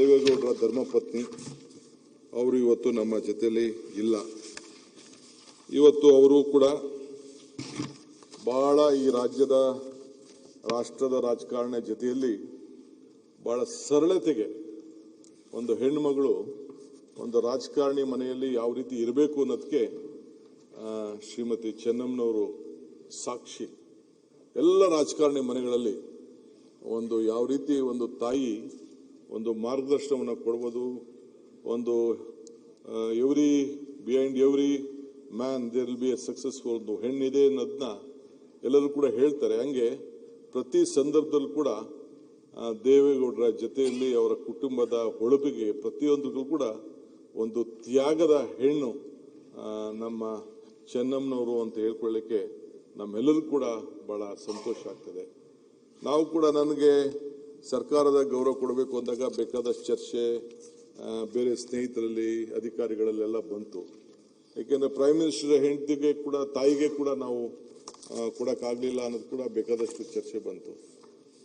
ದೇವೇಗೌಡರ ಧರ್ಮಪತ್ನಿ ಅವರು ಇವತ್ತು ನಮ್ಮ ಜೊತೆಯಲ್ಲಿ ಇಲ್ಲ. ಇವತ್ತು ಅವರು ಕೂಡ ಬಹಳ ಈ ರಾಷ್ಟ್ರದ ರಾಜಕಾರಣ ಜೊತೆಯಲ್ಲಿ ಬಹಳ ಸರಳತೆಗೆ ಒಂದು ಹೆಣ್ಣುಮಗಳು ಒಂದು ರಾಜಕಾರಣಿ ಮನೆಯಲ್ಲಿ ಯಾವ ರೀತಿ ಇರಬೇಕು ಅನ್ನೋದಕ್ಕೆ ಶ್ರೀಮತಿ ಚೆನ್ನಮ್ಮನವರು ಸಾಕ್ಷಿ. ಎಲ್ಲ ರಾಜಕಾರಣಿ ಮನೆಗಳಲ್ಲಿ ಒಂದು ಯಾವ ರೀತಿ ಒಂದು ತಾಯಿ ಒಂದು ಮಾರ್ಗದರ್ಶನವನ್ನು ಕೊಡ್ಬೋದು. ಒಂದು behind every man there will be a successful. ಒಂದು ಹೆಣ್ಣಿದೆ ಅನ್ನೋದನ್ನ ಎಲ್ಲರೂ ಕೂಡ ಹೇಳ್ತಾರೆ. ಹಂಗೆ ಪ್ರತಿ ಸಂದರ್ಭದಲ್ಲೂ ಕೂಡ ದೇವೇಗೌಡರ ಜೊತೆಯಲ್ಲಿ ಅವರ ಕುಟುಂಬದ ಹೊಳಪಿಗೆ ಪ್ರತಿಯೊಂದಕ್ಕೂ ಕೂಡ ಒಂದು ತ್ಯಾಗದ ಹೆಣ್ಣು ನಮ್ಮ ಚೆನ್ನಮ್ಮನವರು ಅಂತ ಹೇಳ್ಕೊಳ್ಳಿಕ್ಕೆ ನಮ್ಮೆಲ್ಲರೂ ಕೂಡ ಬಹಳ ಸಂತೋಷ ಆಗ್ತದೆ. ನಾವು ಕೂಡ ನನಗೆ ಸರ್ಕಾರದ ಗೌರವ ಕೊಡಬೇಕು ಅಂದಾಗ ಬೇಕಾದಷ್ಟು ಚರ್ಚೆ ಬೇರೆ ಸ್ನೇಹಿತರಲ್ಲಿ ಅಧಿಕಾರಿಗಳಲ್ಲೆಲ್ಲ ಬಂತು. ಏಕೆಂದರೆ ಪ್ರೈಮ್ ಮಿನಿಸ್ಟರ್ ಹೆಂಡತಿಗೆ ಕೂಡ ತಾಯಿಗೆ ಕೂಡ ನಾವು ಕೊಡೋಕ್ಕಾಗಲಿಲ್ಲ ಅನ್ನೋದು ಕೂಡ ಬೇಕಾದಷ್ಟು ಚರ್ಚೆ ಬಂತು.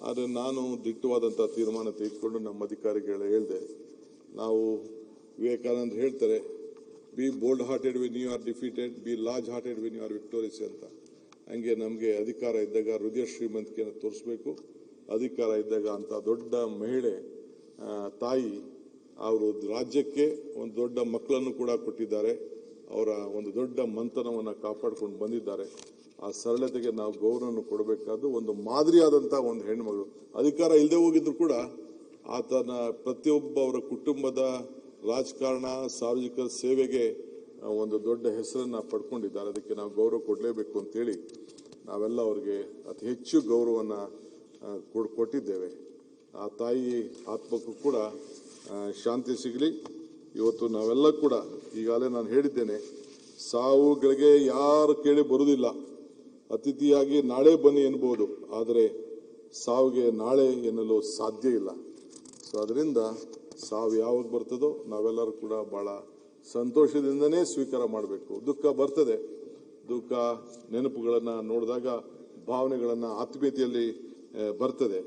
ಆದರೆ ನಾನು ದಿಟ್ಟವಾದಂಥ ತೀರ್ಮಾನ ತೆಗೆದುಕೊಂಡು ನಮ್ಮ ಅಧಿಕಾರಿಗಳು ಹೇಳಿದೆ, ನಾವು ವಿವೇಕಾನಂದ ಹೇಳ್ತಾರೆ, be bold hearted when you are defeated, be large hearted when you are victorious ಅಂತ. ಹಂಗೆ ನಮಗೆ ಅಧಿಕಾರ ಇದ್ದಾಗ ಹೃದಯ ಶ್ರೀಮಂತಿಕೆಯನ್ನು ತೋರಿಸ್ಬೇಕು. ಅಧಿಕಾರ ಇದ್ದಾಗ ಅಂತ ದೊಡ್ಡ ಮಹಿಳೆ ತಾಯಿ ಅವರು ರಾಜ್ಯಕ್ಕೆ ಒಂದು ದೊಡ್ಡ ಮಕ್ಕಳನ್ನು ಕೂಡ ಕೊಟ್ಟಿದ್ದಾರೆ. ಅವರ ಒಂದು ದೊಡ್ಡ ಮಂತನವನ್ನು ಕಾಪಾಡಿಕೊಂಡು ಬಂದಿದ್ದಾರೆ. ಆ ಸರಳತೆಗೆ ನಾವು ಗೌರವವನ್ನು ಕೊಡಬೇಕಾದ್ದು ಒಂದು ಮಾದರಿಯಾದಂಥ ಒಂದು ಹೆಣ್ಮಗಳು. ಅಧಿಕಾರ ಇಲ್ಲದೆ ಹೋಗಿದ್ರು ಕೂಡ ಆತನ ಪ್ರತಿಯೊಬ್ಬ ಅವರ ಕುಟುಂಬದ ರಾಜಕಾರಣ ಸಾರ್ವಜನಿಕ ಸೇವೆಗೆ ಒಂದು ದೊಡ್ಡ ಹೆಸರನ್ನು ಪಡ್ಕೊಂಡಿದ್ದಾರೆ. ಅದಕ್ಕೆ ನಾವು ಗೌರವ ಕೊಡಲೇಬೇಕು ಅಂತೇಳಿ ನಾವೆಲ್ಲ ಅವರಿಗೆ ಅತಿ ಹೆಚ್ಚು ಗೌರವವನ್ನು ಕೊಟ್ಟಿದ್ದೇವೆ. ಆ ತಾಯಿ ಆತ್ಮಕ್ಕೂ ಕೂಡ ಶಾಂತಿ ಸಿಗಲಿ. ಇವತ್ತು ನಾವೆಲ್ಲ ಕೂಡ ಈಗಾಗಲೇ ನಾನು ಹೇಳಿದ್ದೇನೆ, ಸಾವುಗಳಿಗೆ ಯಾರು ಕೇಳಿ ಬರುವುದಿಲ್ಲ. ಅತಿಥಿಯಾಗಿ ನಾಳೆ ಬನ್ನಿ ಎನ್ಬೋದು, ಆದರೆ ಸಾವಿಗೆ ನಾಳೆ ಎನ್ನಲು ಸಾಧ್ಯ ಇಲ್ಲ. ಸೊ ಅದರಿಂದ ಸಾವು ಯಾವಾಗ ಬರ್ತದೋ ನಾವೆಲ್ಲರೂ ಕೂಡ ಬಹಳ ಸಂತೋಷದಿಂದನೇ ಸ್ವೀಕಾರ ಮಾಡಬೇಕು. ದುಃಖ ಬರ್ತದೆ, ದುಃಖ ನೆನಪುಗಳನ್ನು ನೋಡಿದಾಗ ಭಾವನೆಗಳನ್ನು ಆತ್ಮೀಯತೆಯಲ್ಲಿ ಬರ್ತದೆ.